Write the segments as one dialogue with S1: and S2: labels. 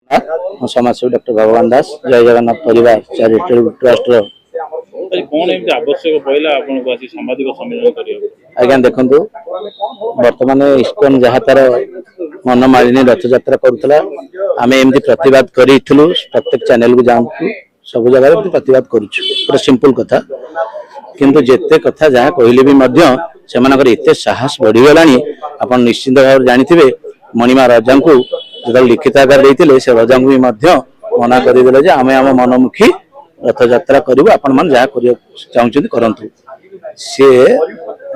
S1: समाजसेवी डॉक्टर भगवान दास जय जगन्नाथ परिवार चैरिटेबल ट्रस्ट
S2: कौन एमती आवश्यक पहला सांबादिक सम्मेलन
S1: आज्ञा देखु बर्तमान इस्कन जहाँ तार मनमालिनी रथ यात्रा करुला आम एमती प्रतिवाद करूँ प्रत्येक चैनल को जाऊँ सब जगह प्रतिवाद करूँ सिंपल कथा किंतु जेते कथा जहाँ कहले भी से साहस बढ़ीगला आप निश्चित भाव जानी मणिमा राजा को जो लिखित आकार देते से राजा को भी मना करदे आम आम मनमुखी रथ यात्रा करूँ आपण मैंने जहाँ चाहते करंतु सी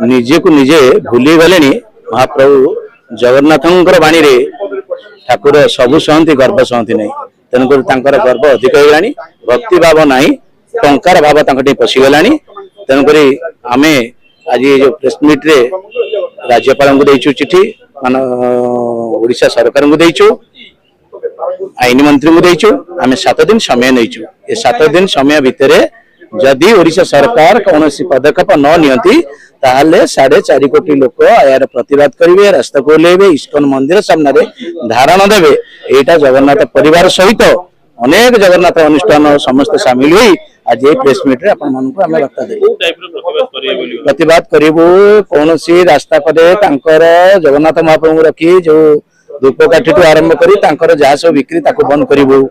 S1: निजे को निजे भूली गले महाप्रभु जगन्नाथ बाणी रे ठाकुर सबु सहती गर्व सहती नहीं तेणुक गर्व अधिक होगा भक्ति भाव ना टंकार भाव पशिगला तेणुक आम आज जो प्रेस मीट रे राज्यपाल को देचु चिठी मान ओडिशा सरकार को देचु आईन मंत्री को देचु आम 7 दिन समय नहीं ये 7 दिन समय भितर जदि ओडिशा सरकार कौन पदक्षेप न नियंती ताहले 4.5 कोटी लोक यार प्रतिवाद करेंगे रास्ता को लेबे इस्कन मंदिर सामने धारण देवे यहाँ जगन्नाथ परिवार सहित अनेक जगन्नाथ अनुष्ठान समस्त सामिल हुई आज ये प्रेस मीट रे आपण मानक आमे वार्ता दे प्रतिवाद करिवो कौन सी रास्ता पदे तांकर जगन्नाथ महाप्रभु रखी जो धूपकाठी टू आरंभ करी तांकर जहाँ सब बिक्री ताको बंद करिवो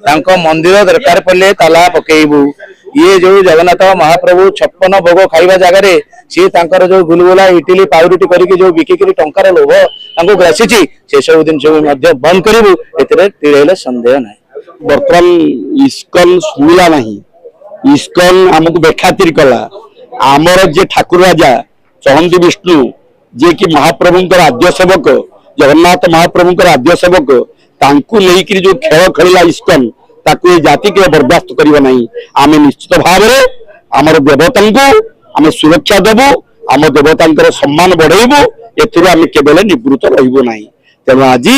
S1: तांको मंदिर दरकार पड़े ताला पकेइबो ये जो जगन्नाथ महाप्रभु 56 भोग खाइबा जगह सी तांकर जो गुलगुला इटली पाउरुटी करके जो बिकिकी टंकार लोभ तांको ग्रासीची से सब जिन बंद करिवो एतरे तिळेले संदेह ना
S3: बर्तमान इस्कन शुणिला नहीं इस्कन आमको बेखातिर कला आमर जे ठाकुर राजा चहंदी विष्णु जे कि महाप्रभुंकर आद्य सेवक जगन्नाथ महाप्रभुंकर आद्य सेवक तांकु लेकिन जो खेल खेला इस्कन ताकु ये जाति के बर्दाश्त करिबा नहीं आमे निश्चित भाव में आमर देवता को आमे सुरक्षा देबो आम देवता सम्मान बढ़ेबो एथिरो आमे केवल निवृत्त रहिबो नहीं तेणु आज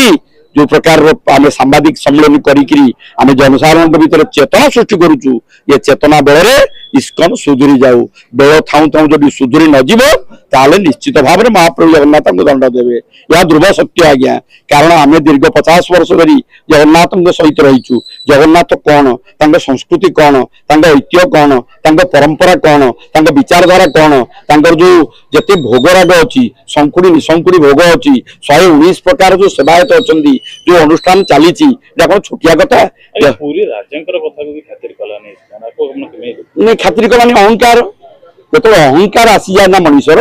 S3: जो प्रकार आम सांबादिक सम्मेलन करी आम जनसाधारण भीतर चेतना सृष्टि करुचु ये चेतना बेले इस्कन सुधुरी जाऊ बेल थाऊ थाऊ जब सुधुरी नजीब ताले निश्चित भाव में महाप्रभु जगन्नाथ को दंड देवे यह ध्रुव सत्य आज्ञा कारण आम दीर्घ 50 वर्ष धरी जगन्नाथ सहित रहीचु जगन्नाथ कौन संस्कृति कौन ऐतिह्य कौन परंपरा कौन विचारधारा कौन जो जिते भोगराग अच्छी संकुड़ी निशंकुड़ी भोग अच्छी 119 प्रकार जो सेवायत अच्छा जो अनुष्ठान चली कौन छोटिया कथा खातिर कलानी अहंकार जो अहंकार आसी जाए ना मनीषर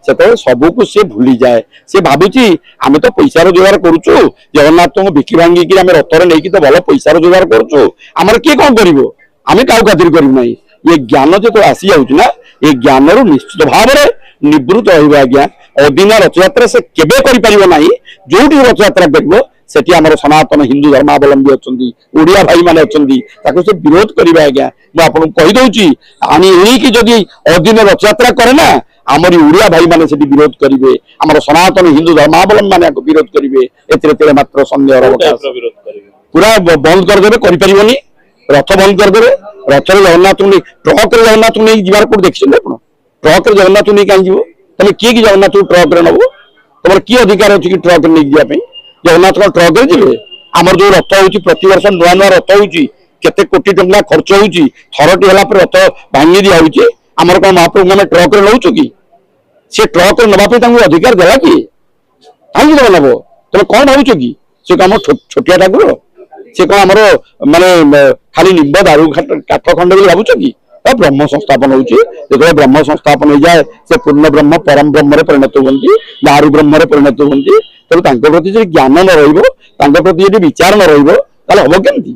S3: से सबको सी भूली जाए सी भावुची आम तो पैसा रोजगार करुचु जगन्नाथ को बिकी भांगिकी आम रथर नहीं तो भल पैसा रोजगार करुचु आमर किए कौन कर आम क्या खातिर करूँ ये ज्ञान जो आसी जाऊँ ये ज्ञान रु निश्चित भाव में निवृत्त रहा आज्ञा अदिन रथयात्रा से केवे कर जो रथयात्रा कर सेठी आमर सनातन हिंदू धर्मावलंबी अच्छा ओडिया भाई माने अच्छा से विरोध करेंगे आज्ञा मुझे आपको कहीदे आनी कि जदि अदिन रथयात्रा करे ना आमरी ओडिया भाई माने से विरोध करेंगे आमर सनातन हिंदू धर्मावलंबी माने विरोध करेंगे एते मात्र संदेह पूरा बंद करदे करें रथ बंद करदे रथ जगन्नाथ नहीं ट्रक जगन्नाथ नहीं जीवार कोट देखिए आप ट्रक जगन्नाथ नहीं कहीं जीव तुम किए कि जगन्नाथ ट्रक नब तुम किए अधिकार अच्छी कि ट्रक नहीं जावाई जगन्नाथ को ट्रक जी आमर जो रथ हो प्रति वर्ष नुआ नुआ रथ हो केते कोटी टंका खर्च हो थरटी है रथ भांगी दिया आमर कौन महाप्रभु आम ट्रक नौ कि सी ट्रक नापी अधिकार देला कि कहीं नब तुम कौन भावुच कि सी कम छोटिया ठाकुर सी कौन आमर माने खाली निम्ब दारू काठ खंड भावुच कि ब्रह्म संस्थापन हो ब्रह्म संस्थापन हो जाए से पूर्ण ब्रह्म परम ब्रह्म परिणत होती दारू ब्रह्म परिणत होती तेणु प्रति जो ज्ञान न रही विचार न रही हम केमती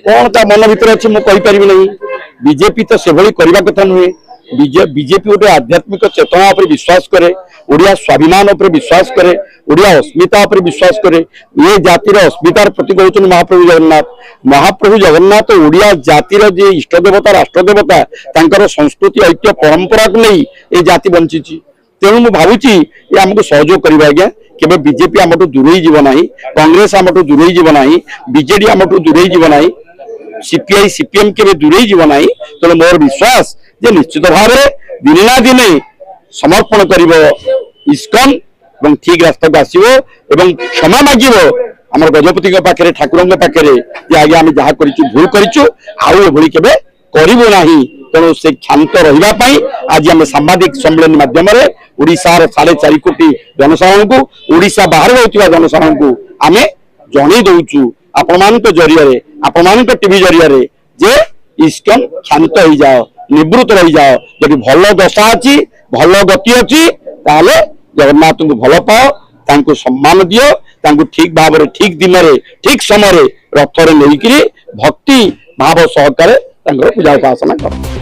S3: कौन मन भर अच्छे मुझे नहीं बीजेपी तो से करने कथा नुहे बीजेपी गोटे आध्यात्मिक चेतना पर विश्वास करे ओडिया स्वाभिमान पर विश्वास करे ओडिया अस्मिता पर विश्वास करे ये जातिर अस्मितार प्रतीक होचन महाप्रभु जगन्नाथ ओडिया जातिर जे इष्ट देवता राष्ट्र देवता तांकर संस्कृति ऐतिह्य परंपरा को नहीं ये जाति बंची तेणु मुझे भावुची ये आमको सहयोग करिबा आज्ञा केबे बीजेपी आमठू दूरेई जीव नाही कांग्रेस आमठू दूरेई जीव नाही बीजेडी आमठू दूरेई जीव नाही सीपीआई सीपीएम के दूरेई जीव नाही तेणु मोर विश्वास जे निश्चित भाव में दिने ना दिने ସମର୍ପଣ କରିବ ଇସ୍କନ ଏବଂ ଠିକ ରାସ୍ତାକୁ ଆସିବ ଏବଂ କ୍ଷମା ମାଗିବ ଆମର ଗଜପତିଙ୍କ ପାଖରେ ଠାକୁରଙ୍କ ପାଖରେ ଯେ ଆଜ୍ଞା ଆମେ ଯାହା କରିଛୁ ଭୁଲ କରିଛୁ ଆଉ ଏଭଳି କେବେ କରିବୁ ନାହିଁ। ତେଣୁ ସେ କ୍ଷାନ୍ତ ରହିବା ପାଇଁ ଆଜି ଆମେ ସାମ୍ବାଦିକ ସମ୍ମିଳନୀ ମାଧ୍ୟମରେ ଓଡ଼ିଶାର 4.5 କୋଟି ଜନସାଧାରଣଙ୍କୁ ଓଡ଼ିଶା ବାହାରେ ରହୁଥିବା ଜନସାଧାରଣଙ୍କୁ ଆମେ ଜଣେଇ ଦଉଛୁ ଆପଣମାନଙ୍କ ଜରିଆରେ ଆପଣମାନଙ୍କ ଟିଭି ଜରିଆରେ ଯେ ଇସ୍କନ କ୍ଷାନ୍ତ ହେଇଯାଅ ନିବୃତ୍ତ ରହିଯାଅ। ଯଦି ଭଲ ଦଶା ଅଛି ଭଲ ଗତି ଅଛି ତାହେଲେ ଜଗନ୍ନାଥଙ୍କୁ ଭଲ ପାଅ ତାଙ୍କୁ ସମ୍ମାନ ଦିଅ ତାଙ୍କୁ ଠିକ ଭାବରେ ଠିକ ଦିନରେ ଠିକ ସମୟରେ ରଥରେ ନେଇକିରି ଭକ୍ତି ଭାବ ସହକାରେ ତାଙ୍କର ପୂଜା ଉପାସନା କର।